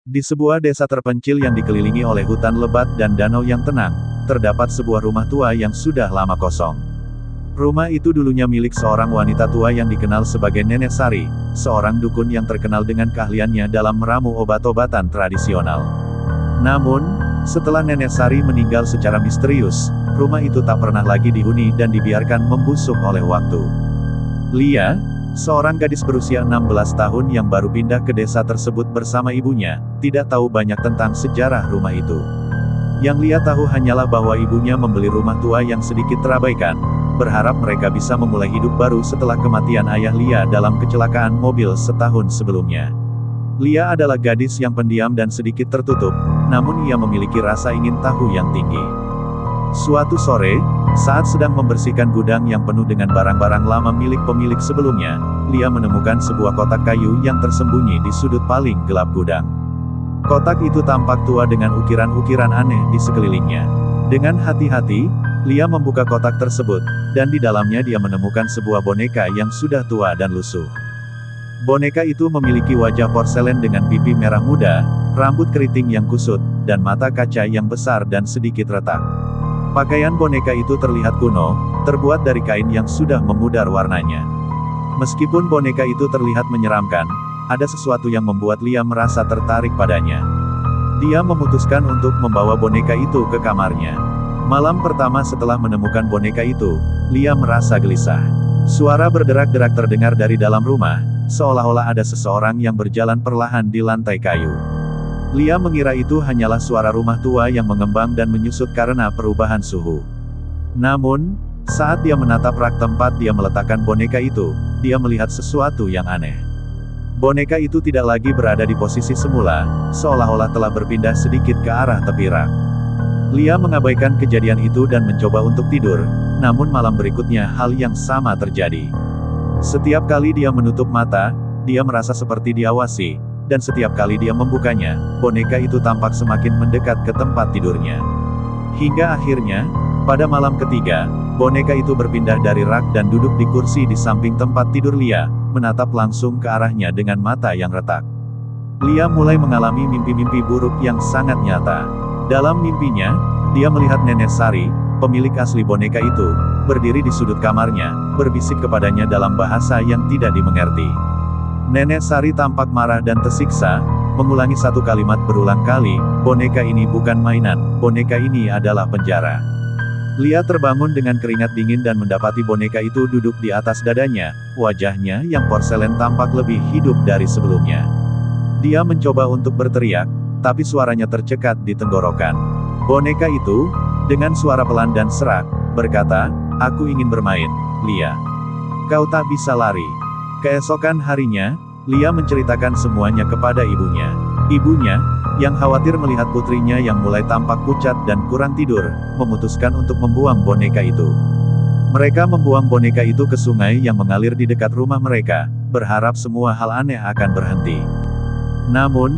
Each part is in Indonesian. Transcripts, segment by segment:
Di sebuah desa terpencil yang dikelilingi oleh hutan lebat dan danau yang tenang, terdapat sebuah rumah tua yang sudah lama kosong. Rumah itu dulunya milik seorang wanita tua yang dikenal sebagai Nenek Sari, seorang dukun yang terkenal dengan keahliannya dalam meramu obat-obatan tradisional. Namun, setelah Nenek Sari meninggal secara misterius, rumah itu tak pernah lagi dihuni dan dibiarkan membusuk oleh waktu. Lia, seorang gadis berusia 16 tahun yang baru pindah ke desa tersebut bersama ibunya, tidak tahu banyak tentang sejarah rumah itu. Yang Lia tahu hanyalah bahwa ibunya membeli rumah tua yang sedikit terabaikan, berharap mereka bisa memulai hidup baru setelah kematian ayah Lia dalam kecelakaan mobil setahun sebelumnya. Lia adalah gadis yang pendiam dan sedikit tertutup, namun ia memiliki rasa ingin tahu yang tinggi. Suatu sore, saat sedang membersihkan gudang yang penuh dengan barang-barang lama milik pemilik sebelumnya, Lia menemukan sebuah kotak kayu yang tersembunyi di sudut paling gelap gudang. Kotak itu tampak tua dengan ukiran-ukiran aneh di sekelilingnya. Dengan hati-hati, Lia membuka kotak tersebut, dan di dalamnya dia menemukan sebuah boneka yang sudah tua dan lusuh. Boneka itu memiliki wajah porselen dengan pipi merah muda, rambut keriting yang kusut, dan mata kaca yang besar dan sedikit retak. Pakaian boneka itu terlihat kuno, terbuat dari kain yang sudah memudar warnanya. Meskipun boneka itu terlihat menyeramkan, ada sesuatu yang membuat Lia merasa tertarik padanya. Dia memutuskan untuk membawa boneka itu ke kamarnya. Malam pertama setelah menemukan boneka itu, Lia merasa gelisah. Suara berderak-derak terdengar dari dalam rumah, seolah-olah ada seseorang yang berjalan perlahan di lantai kayu. Lia mengira itu hanyalah suara rumah tua yang mengembang dan menyusut karena perubahan suhu. Namun, saat dia menatap rak tempat dia meletakkan boneka itu, dia melihat sesuatu yang aneh. Boneka itu tidak lagi berada di posisi semula, seolah-olah telah berpindah sedikit ke arah tepi rak. Lia mengabaikan kejadian itu dan mencoba untuk tidur, namun malam berikutnya hal yang sama terjadi. Setiap kali dia menutup mata, dia merasa seperti diawasi. Dan setiap kali dia membukanya, boneka itu tampak semakin mendekat ke tempat tidurnya. Hingga akhirnya, pada malam ketiga, boneka itu berpindah dari rak dan duduk di kursi di samping tempat tidur Lia, menatap langsung ke arahnya dengan mata yang retak. Lia mulai mengalami mimpi-mimpi buruk yang sangat nyata. Dalam mimpinya, dia melihat Nenek Sari, pemilik asli boneka itu, berdiri di sudut kamarnya, berbisik kepadanya dalam bahasa yang tidak dimengerti. Nenek Sari tampak marah dan tersiksa, mengulangi satu kalimat berulang kali, boneka ini bukan mainan, boneka ini adalah penjara. Lia terbangun dengan keringat dingin dan mendapati boneka itu duduk di atas dadanya, wajahnya yang porselen tampak lebih hidup dari sebelumnya. Dia mencoba untuk berteriak, tapi suaranya tercekat di tenggorokan. Boneka itu, dengan suara pelan dan serak, berkata, "Aku ingin bermain, Lia. Kau tak bisa lari." Keesokan harinya, Lia menceritakan semuanya kepada ibunya. Ibunya, yang khawatir melihat putrinya yang mulai tampak pucat dan kurang tidur, memutuskan untuk membuang boneka itu. Mereka membuang boneka itu ke sungai yang mengalir di dekat rumah mereka, berharap semua hal aneh akan berhenti. Namun,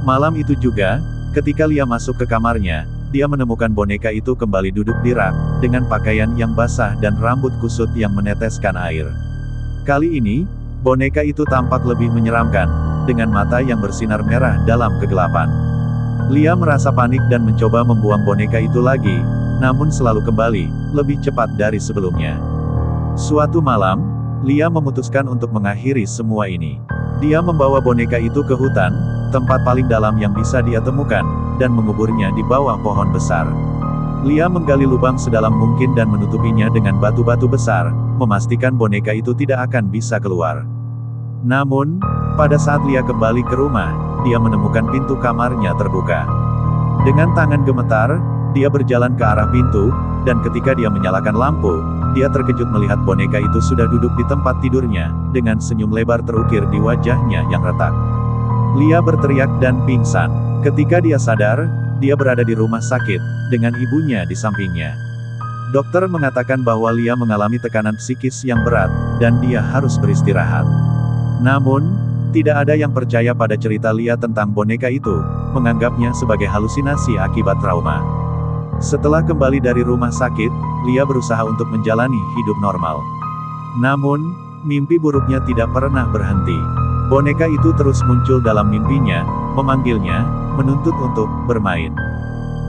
malam itu juga, ketika Lia masuk ke kamarnya, dia menemukan boneka itu kembali duduk di rak, dengan pakaian yang basah dan rambut kusut yang meneteskan air. Kali ini, boneka itu tampak lebih menyeramkan, dengan mata yang bersinar merah dalam kegelapan. Lia merasa panik dan mencoba membuang boneka itu lagi, namun selalu kembali, lebih cepat dari sebelumnya. Suatu malam, Lia memutuskan untuk mengakhiri semua ini. Dia membawa boneka itu ke hutan, tempat paling dalam yang bisa dia temukan, dan menguburnya di bawah pohon besar. Lia menggali lubang sedalam mungkin dan menutupinya dengan batu-batu besar, memastikan boneka itu tidak akan bisa keluar. Namun, pada saat Lia kembali ke rumah, dia menemukan pintu kamarnya terbuka. Dengan tangan gemetar, dia berjalan ke arah pintu, dan ketika dia menyalakan lampu, dia terkejut melihat boneka itu sudah duduk di tempat tidurnya, dengan senyum lebar terukir di wajahnya yang retak. Lia berteriak dan pingsan. Ketika dia sadar, dia berada di rumah sakit, dengan ibunya di sampingnya. Dokter mengatakan bahwa Lia mengalami tekanan psikis yang berat, dan dia harus beristirahat. Namun, tidak ada yang percaya pada cerita Lia tentang boneka itu, menganggapnya sebagai halusinasi akibat trauma. Setelah kembali dari rumah sakit, Lia berusaha untuk menjalani hidup normal. Namun, mimpi buruknya tidak pernah berhenti. Boneka itu terus muncul dalam mimpinya, memanggilnya, menuntut untuk bermain.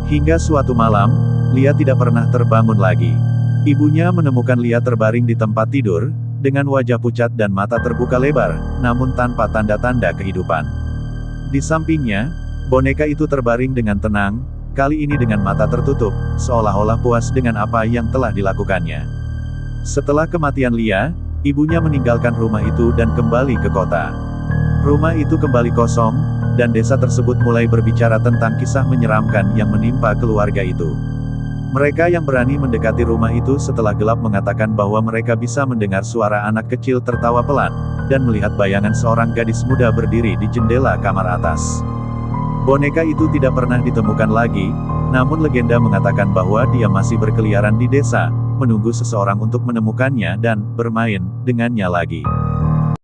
Hingga suatu malam, Lia tidak pernah terbangun lagi. Ibunya menemukan Lia terbaring di tempat tidur, dengan wajah pucat dan mata terbuka lebar, namun tanpa tanda-tanda kehidupan. Di sampingnya, boneka itu terbaring dengan tenang, kali ini dengan mata tertutup, seolah-olah puas dengan apa yang telah dilakukannya. Setelah kematian Lia, ibunya meninggalkan rumah itu dan kembali ke kota. Rumah itu kembali kosong, dan desa tersebut mulai berbicara tentang kisah menyeramkan yang menimpa keluarga itu. Mereka yang berani mendekati rumah itu setelah gelap mengatakan bahwa mereka bisa mendengar suara anak kecil tertawa pelan, dan melihat bayangan seorang gadis muda berdiri di jendela kamar atas. Boneka itu tidak pernah ditemukan lagi, namun legenda mengatakan bahwa dia masih berkeliaran di desa, menunggu seseorang untuk menemukannya dan bermain dengannya lagi.